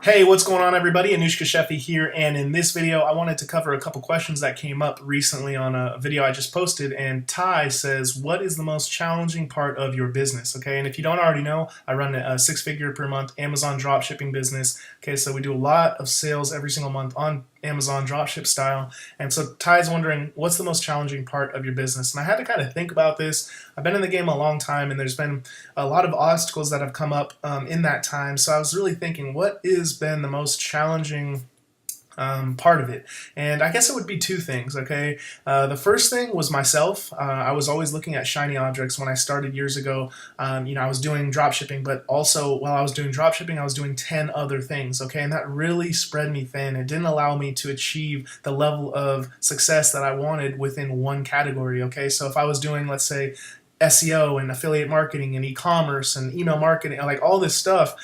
Hey, what's going on, everybody? Anushka Sheffy here, and in this video I wanted to cover a couple questions that came up recently on a video I just posted. And Ty says, what is the most challenging part of your business? Okay, and if you don't already know, I run a six-figure per month Amazon dropshipping business. Okay, so we do a lot of sales every single month on Amazon dropship style. And so Ty's wondering, what's the most challenging part of your business? And I had to kind of think about this. I've been in the game a long time, and there's been a lot of obstacles that have come up in that time. So I was really thinking, what has been the most challenging part of it? And I guess it would be two things, okay? The first thing was myself. I was always looking at shiny objects when I started years ago. I was doing drop shipping, but also while I was doing drop shipping, I was doing 10 other things, okay? And that really spread me thin. It didn't allow me to achieve the level of success that I wanted within one category, okay? So if I was doing, let's say, SEO and affiliate marketing and e-commerce and email marketing, like all this stuff,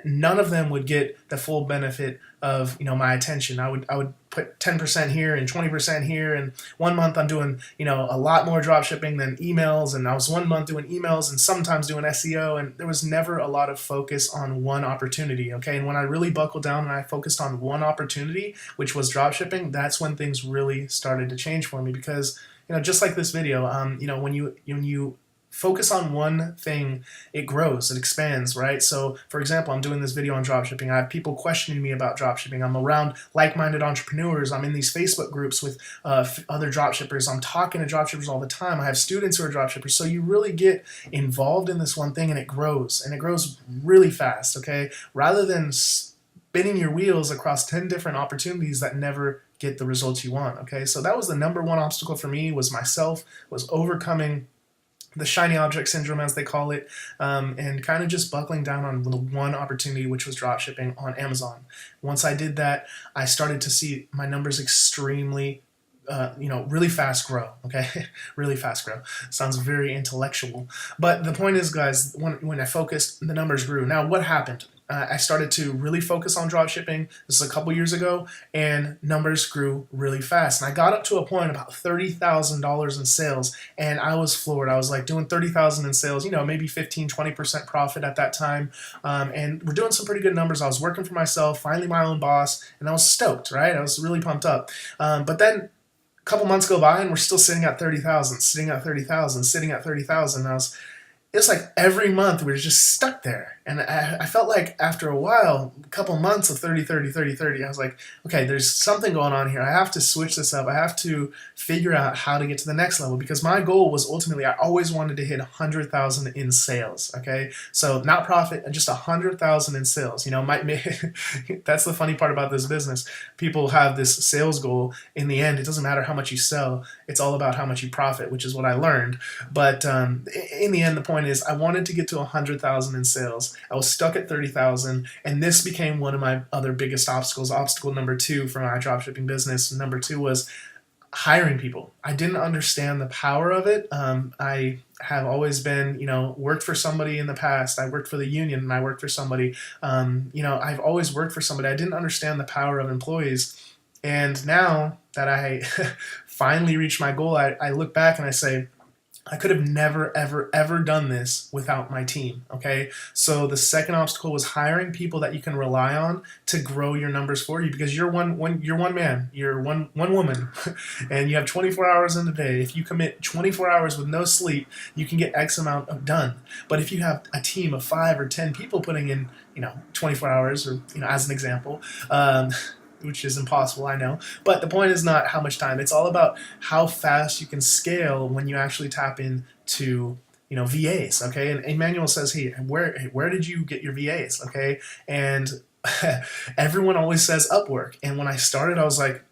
none of them would get the full benefit of my attention. I would put 10% here and 20% here, and 1 month I'm doing a lot more drop shipping than emails, and I was 1 month doing emails and sometimes doing SEO, and there was never a lot of focus on one opportunity. Okay, and when I really buckled down and I focused on one opportunity, which was drop shipping, that's when things really started to change for me. Because just like this video, when you focus on one thing, it grows, it expands, right? So for example, I'm doing this video on dropshipping. I have people questioning me about dropshipping. I'm around like-minded entrepreneurs. I'm in these Facebook groups with other dropshippers. I'm talking to dropshippers all the time. I have students who are dropshippers. So you really get involved in this one thing, and it grows really fast, okay? Rather than spinning your wheels across 10 different opportunities that never get the results you want, okay? So that was the number one obstacle for me, was myself, was overcoming the shiny object syndrome, as they call it, and kind of just buckling down on the one opportunity, which was dropshipping on Amazon. Once I did that, I started to see my numbers extremely really fast grow, okay? Really fast grow. Sounds very intellectual. But the point is, guys, when I focused, the numbers grew. Now, what happened? I started to really focus on drop shipping. This is a couple years ago, and numbers grew really fast. And I got up to a point about $30,000 in sales, and I was floored. I was like doing $30,000 in sales, maybe 15-20% profit at that time. And we're doing some pretty good numbers. I was working for myself, finally my own boss, and I was stoked, right? I was really pumped up. But then a couple months go by, and we're still sitting at 30,000, sitting at 30,000, sitting at 30,000. It's like every month we were just stuck there. And I felt like after a while, a couple months of 30, 30, 30, 30, I was like, okay, there's something going on here. I have to switch this up. I have to figure out how to get to the next level, because my goal was ultimately, I always wanted to hit 100,000 in sales, okay? So not profit, just 100,000 in sales. That's the funny part about this business. People have this sales goal. In the end, it doesn't matter how much you sell. It's all about how much you profit, which is what I learned. But in the end, the point is, I wanted to get to 100,000 in sales. I was stuck at 30,000, and this became one of my other biggest obstacles. Obstacle number two for my dropshipping business. Number two was hiring people. I didn't understand the power of it. I have always been, worked for somebody in the past. I worked for the union, and I worked for somebody. I've always worked for somebody. I didn't understand the power of employees. And now that I finally reached my goal, I look back and I say, I could have never, ever, ever done this without my team, okay? So the second obstacle was hiring people that you can rely on to grow your numbers for you, because you're one man, you're one woman, and you have 24 hours in the day. If you commit 24 hours with no sleep, you can get X amount of done. But if you have a team of 5 or 10 people putting in, 24 hours, or, as an example, which is impossible, I know. But the point is not how much time. It's all about how fast you can scale when you actually tap into, VAs, okay? And Emmanuel says, hey, where did you get your VAs, okay? And everyone always says Upwork. And when I started, I was like,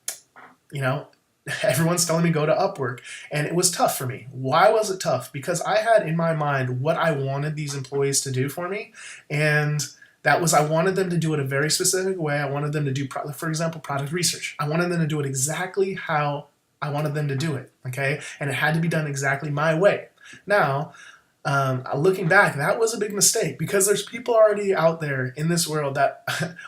everyone's telling me go to Upwork. And it was tough for me. Why was it tough? Because I had in my mind what I wanted these employees to do for me. And that was, I wanted them to do it a very specific way. I wanted them to do, for example, product research. I wanted them to do it exactly how I wanted them to do it, okay? And it had to be done exactly my way. Now, Looking back, that was a big mistake because there's people already out there in this world that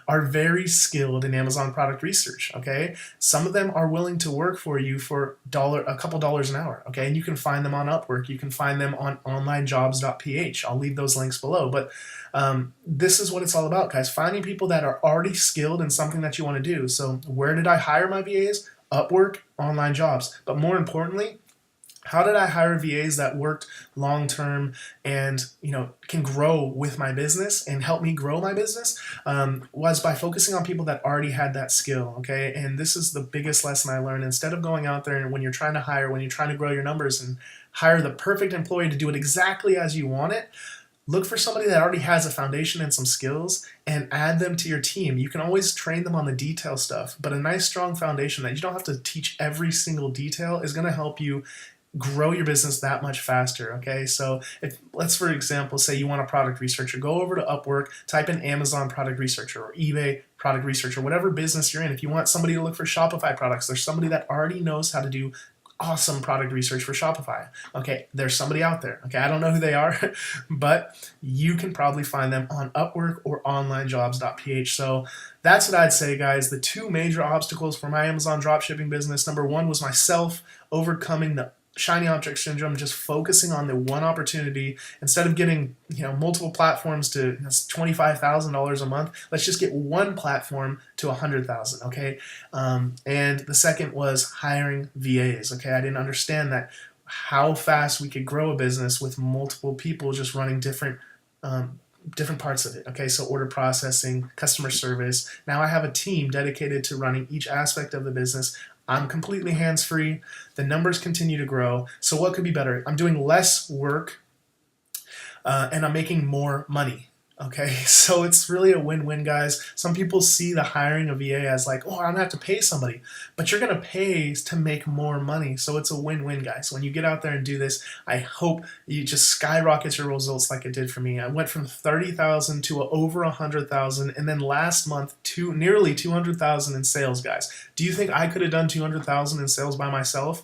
are very skilled in Amazon product research. Okay, some of them are willing to work for you for a couple dollars an hour. Okay, and you can find them on Upwork. You can find them on onlinejobs.ph. I'll leave those links below. But this is what it's all about, guys. Finding people that are already skilled in something that you want to do. So where did I hire my VAs? Upwork, online jobs. But more importantly, how did I hire VAs that worked long term and can grow with my business and help me grow my business? Was by focusing on people that already had that skill. Okay, and this is the biggest lesson I learned. Instead of going out there and when you're trying to hire, when you're trying to grow your numbers and hire the perfect employee to do it exactly as you want it, look for somebody that already has a foundation and some skills and add them to your team. You can always train them on the detail stuff, but a nice strong foundation that you don't have to teach every single detail is going to help you grow your business that much faster. Okay, so let's for example say you want a product researcher, go over to Upwork, type in Amazon product researcher or eBay product researcher, whatever business you're in. If you want somebody to look for Shopify products, there's somebody that already knows how to do awesome product research for Shopify. Okay, there's somebody out there. Okay, I don't know who they are, but you can probably find them on Upwork or onlinejobs.ph. So that's what I'd say, guys. The two major obstacles for my Amazon dropshipping business, number one was myself overcoming the shiny object syndrome, just focusing on the one opportunity instead of getting multiple platforms to $25,000 a month. Let's just get one platform to $100,000. Okay, and the second was hiring VAs. Okay, I didn't understand that how fast we could grow a business with multiple people just running different parts of it. Okay, so order processing, customer service. Now I have a team dedicated to running each aspect of the business. I'm completely hands-free. The numbers continue to grow. So what could be better? I'm doing less work and I'm making more money. Okay, so it's really a win-win, guys. Some people see the hiring of VA as like, oh, I'm gonna have to pay somebody, but you're gonna pay to make more money. So it's a win-win, guys. So when you get out there and do this, I hope you just skyrocket your results like it did for me. I went from 30,000 to over 100,000, and then last month to nearly 200,000 in sales, guys. Do you think I could have done 200,000 in sales by myself?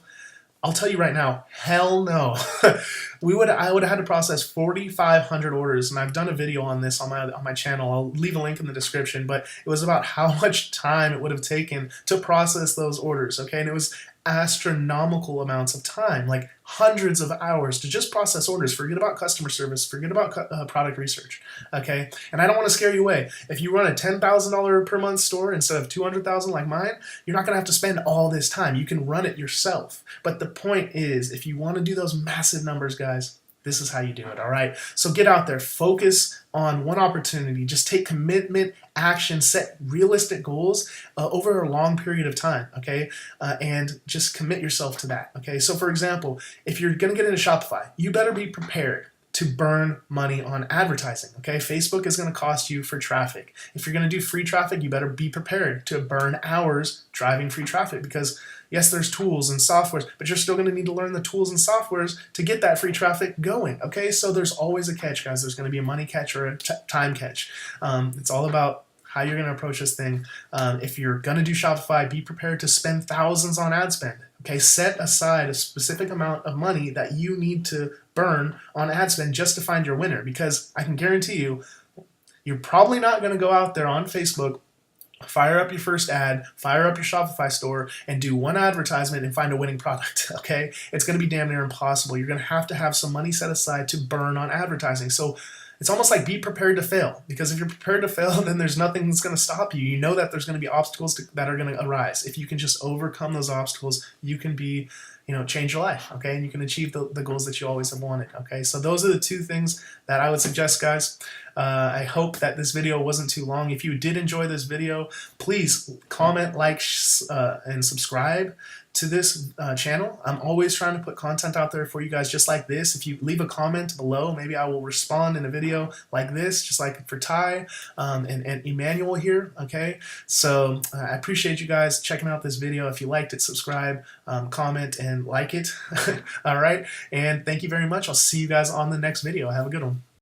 I'll tell you right now, hell no. I would have had to process 4,500 orders, and I've done a video on this on my channel. I'll leave a link in the description, but it was about how much time it would have taken to process those orders, okay? And it was astronomical amounts of time, like hundreds of hours to just process orders. Forget about customer service, forget about product research, okay? And I don't want to scare you away. If you run a $10,000 per month store instead of 200,000 like mine, you're not going to have to spend all this time. You can run it yourself. But the point is, if you want to do those massive numbers, guys, this is how you do it, all right? So get out there, focus on one opportunity, just take commitment, action, set realistic goals over a long period of time, okay? And just commit yourself to that, okay? So for example, if you're gonna get into Shopify, you better be prepared to burn money on advertising, okay? Facebook is gonna cost you for traffic. If you're gonna do free traffic, you better be prepared to burn hours driving free traffic because yes, there's tools and softwares, but you're still going to need to learn the tools and softwares to get that free traffic going, okay? So there's always a catch, guys. There's going to be a money catch or a time catch. It's all about how you're going to approach this thing. If you're going to do Shopify, be prepared to spend thousands on ad spend, okay? Set aside a specific amount of money that you need to burn on ad spend just to find your winner, because I can guarantee you, you're probably not going to go out there on Facebook, fire up your first ad, fire up your Shopify store, and do one advertisement and find a winning product, okay? It's going to be damn near impossible. You're going to have some money set aside to burn on advertising. So it's almost like be prepared to fail, because if you're prepared to fail, then there's nothing that's going to stop you. You know that there's going to be obstacles that are going to arise. If you can just overcome those obstacles, you can be, change your life, okay? And you can achieve the goals that you always have wanted, okay? So those are the two things that I would suggest, guys. I hope that this video wasn't too long. If you did enjoy this video, please comment, like, and subscribe to this channel. I'm always trying to put content out there for you guys just like this. If you leave a comment below, maybe I will respond in a video like this, just like for Ty and Emmanuel here, okay? So I appreciate you guys checking out this video. If you liked it, subscribe, comment, and like it. All right, and thank you very much. I'll see you guys on the next video. Have a good one.